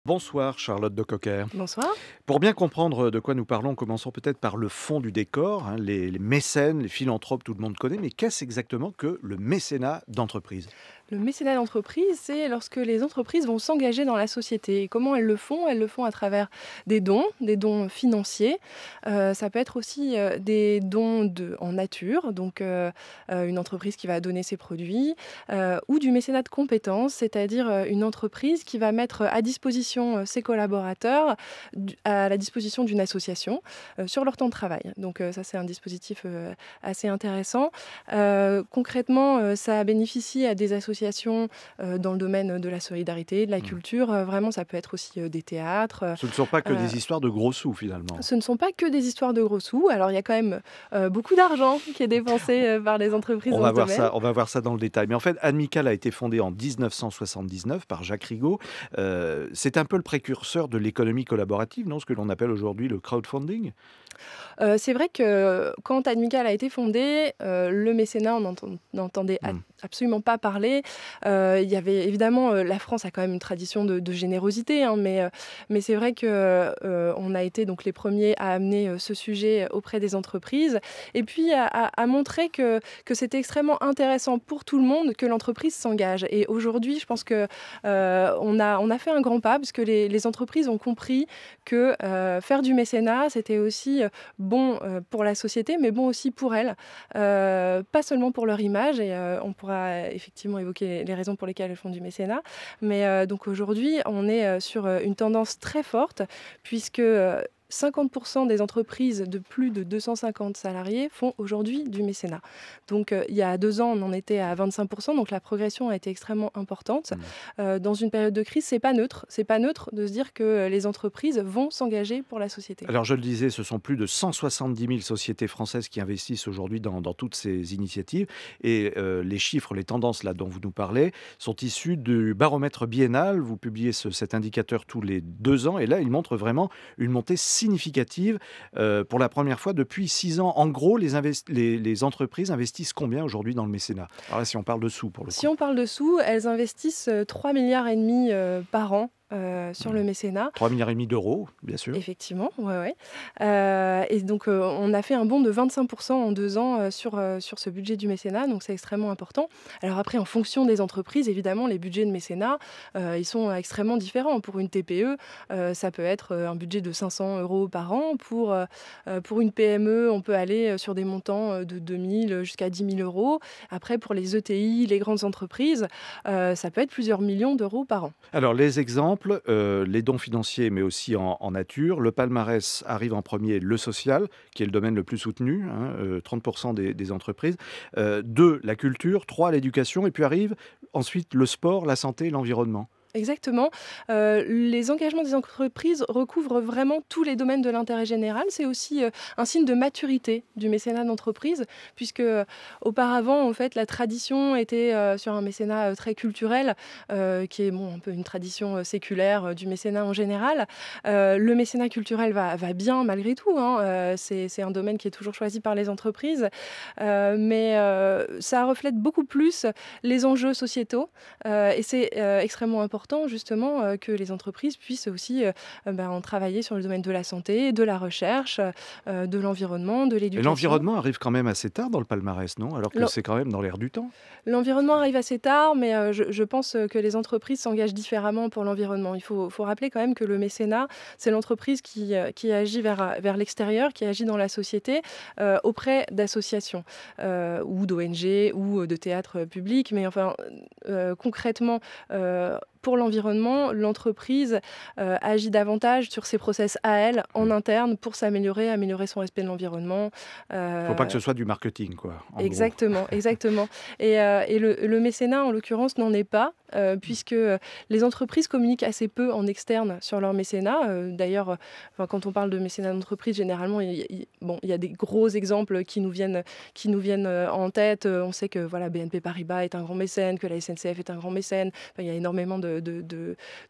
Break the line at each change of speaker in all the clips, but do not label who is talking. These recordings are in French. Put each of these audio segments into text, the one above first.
Bonsoir Charlotte de Cocker.
Bonsoir.
Pour bien comprendre de quoi nous parlons, commençons peut-être par le fond du décor, hein, les mécènes, les philanthropes, tout le monde connaît, mais qu'est-ce exactement que le mécénat d'entreprise?
Le mécénat d'entreprise, c'est lorsque les entreprises vont s'engager dans la société. Et comment elles le font? Elles le font à travers des dons financiers. Ça peut être aussi des dons en nature, donc une entreprise qui va donner ses produits, ou du mécénat de compétences, c'est-à-dire une entreprise qui va mettre à disposition ses collaborateurs, à la disposition d'une association, sur leur temps de travail. Donc ça, c'est un dispositif assez intéressant. Concrètement, ça bénéficie à des associations dans le domaine de la solidarité, de la culture. Vraiment, ça peut être aussi des théâtres.
Ce ne sont pas que des histoires de gros sous finalement.
Ce ne sont pas que des histoires de gros sous. Alors, il y a quand même beaucoup d'argent qui est dépensé par les entreprises dans ce domaine.
On va voir ça dans le détail. Mais en fait, Amical a été fondée en 1979 par Jacques Rigaud. C'est un peu le précurseur de l'économie collaborative, non? Ce que l'on appelle aujourd'hui le crowdfunding.
C'est vrai que quand Amical a été fondé, le mécénat, on n'entendait absolument pas parler. Il y avait évidemment, la France a quand même une tradition de générosité, hein, mais c'est vrai qu'on a été donc les premiers à amener ce sujet auprès des entreprises et puis à montrer que c'était extrêmement intéressant pour tout le monde que l'entreprise s'engage. Et aujourd'hui, je pense qu'on a fait un grand pas parce que les entreprises ont compris que faire du mécénat, c'était aussi bon pour la société, mais bon aussi pour elles. Pas seulement pour leur image, et on pourra effectivement évoquer les raisons pour lesquelles elles font du mécénat. Mais donc aujourd'hui, on est sur une tendance très forte, puisque 50% des entreprises de plus de 250 salariés font aujourd'hui du mécénat. Donc il y a 2 ans, on en était à 25%, donc la progression a été extrêmement importante. Dans une période de crise, c'est pas neutre. C'est pas neutre de se dire que les entreprises vont s'engager pour la société.
Alors je le disais, ce sont plus de 170 000 sociétés françaises qui investissent aujourd'hui dans toutes ces initiatives. Et les chiffres, les tendances là dont vous nous parlez, sont issus du baromètre biennal. Vous publiez cet indicateur tous les 2 ans. Et là, il montre vraiment une montée significative pour la première fois depuis 6 ans. En gros, les entreprises investissent combien aujourd'hui dans le mécénat? Alors là, si on parle de sous pour le coup.
Si on parle de sous, elles investissent 3,5 milliards par an sur le mécénat.
3,5 milliards d'euros, bien sûr.
Effectivement, ouais. Et donc, on a fait un bond de 25% en 2 ans sur ce budget du mécénat, donc c'est extrêmement important. Alors après, en fonction des entreprises, évidemment, les budgets de mécénat, ils sont extrêmement différents. Pour une TPE, ça peut être un budget de 500 euros par an. Pour une PME, on peut aller sur des montants de 2 000 jusqu'à 10 000 euros. Après, pour les ETI, les grandes entreprises, ça peut être plusieurs millions d'euros par an.
Alors, les exemples, les dons financiers, mais aussi en nature. Le palmarès arrive en premier, le social, qui est le domaine le plus soutenu, 30% des entreprises. 2, la culture. 3, l'éducation. Et puis arrive ensuite le sport, la santé, l'environnement.
Exactement. Les engagements des entreprises recouvrent vraiment tous les domaines de l'intérêt général. C'est aussi un signe de maturité du mécénat d'entreprise, puisque auparavant, en fait, la tradition était sur un mécénat très culturel, qui est un peu une tradition séculaire du mécénat en général. Le mécénat culturel va bien malgré tout, hein. C'est un domaine qui est toujours choisi par les entreprises, mais ça reflète beaucoup plus les enjeux sociétaux, et c'est extrêmement important justement que les entreprises puissent aussi en travailler sur le domaine de la santé, de la recherche, de l'environnement, de
Et
l'éducation.
l'environnement arrive quand même assez tard dans le palmarès, non? Alors que c'est quand même dans l'air du temps.
L'environnement arrive assez tard, mais je pense que les entreprises s'engagent différemment pour l'environnement. Il faut rappeler quand même que le mécénat, c'est l'entreprise qui agit vers l'extérieur, qui agit dans la société auprès d'associations ou d'ONG ou de théâtres publics. Mais enfin, concrètement, pour l'environnement, l'entreprise agit davantage sur ses process à elle, en interne, pour améliorer son respect de l'environnement.
Il ne faut pas que ce soit du marketing, quoi.
Exactement. Et le mécénat, en l'occurrence, n'en est pas, puisque les entreprises communiquent assez peu en externe sur leur mécénat. D'ailleurs, quand on parle de mécénat d'entreprise, généralement, il y a des gros exemples qui nous viennent en tête. On sait que BNP Paribas est un grand mécène, que la SNCF est un grand mécène. Il y a énormément de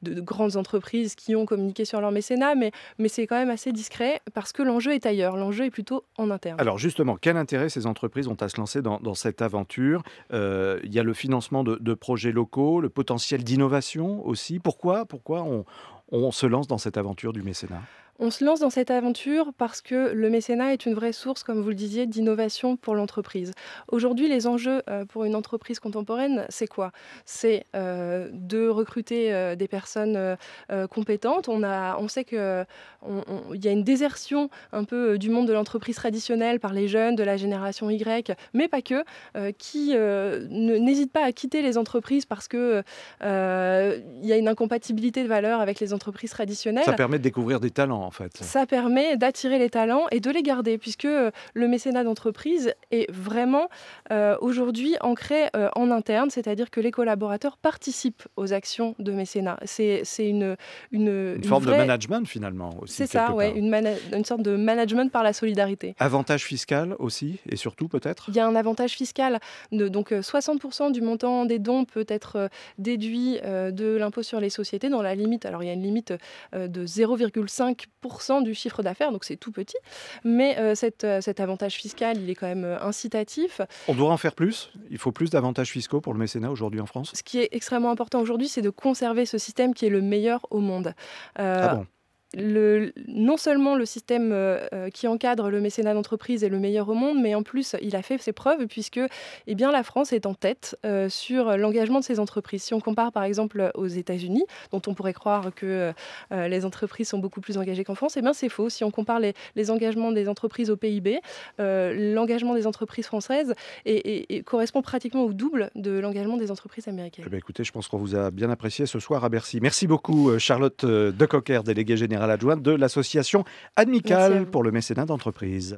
grandes entreprises qui ont communiqué sur leur mécénat, mais c'est quand même assez discret parce que l'enjeu est ailleurs. L'enjeu est plutôt en interne.
Alors justement, quel intérêt ces entreprises ont à se lancer dans cette aventure? Il y a le financement de projets locaux, le potentiel d'innovation aussi. Pourquoi on se lance dans cette aventure du mécénat?
On se lance dans cette aventure parce que le mécénat est une vraie source, comme vous le disiez, d'innovation pour l'entreprise. Aujourd'hui, les enjeux pour une entreprise contemporaine, c'est quoi? C'est de recruter des personnes compétentes. On sait qu'il y a une désertion un peu du monde de l'entreprise traditionnelle par les jeunes de la génération Y, mais pas que, qui n'hésitent pas à quitter les entreprises parce qu'il y a une incompatibilité de valeurs avec les entreprises traditionnelles.
Ça permet de découvrir des talents, en fait.
Ça permet d'attirer les talents et de les garder puisque le mécénat d'entreprise est vraiment aujourd'hui ancré en interne, c'est-à-dire que les collaborateurs participent aux actions de mécénat. C'est
Une forme de management, finalement, aussi.
C'est ça,
quelque
ouais,
part.
une sorte de management par la solidarité.
Avantage fiscal aussi, et surtout peut-être?
Il y a un avantage fiscal. Donc 60% du montant des dons peut être déduit de l'impôt sur les sociétés dans la limite. Alors il y a une limite de 0,5% du chiffre d'affaires, donc c'est tout petit. Mais cet avantage fiscal, il est quand même incitatif.
On doit en faire plus? Il faut plus d'avantages fiscaux pour le mécénat aujourd'hui en France?
Ce qui est extrêmement important aujourd'hui, c'est de conserver ce système qui est le meilleur au monde.
Ah
Euh,
bon?
Non seulement le système qui encadre le mécénat d'entreprise est le meilleur au monde, mais en plus, il a fait ses preuves puisque eh bien, la France est en tête sur l'engagement de ses entreprises. Si on compare par exemple aux États-Unis, dont on pourrait croire que les entreprises sont beaucoup plus engagées qu'en France, eh bien, c'est faux. Si on compare les engagements des entreprises au PIB, l'engagement des entreprises françaises correspond pratiquement au double de l'engagement des entreprises américaines.
Eh bien, écoutez, je pense qu'on vous a bien apprécié ce soir à Bercy. Merci beaucoup, Charlotte Decocker, déléguée générale adjointe de l'association
Merci à
Admicale
vous.
pour le mécénat d'entreprise.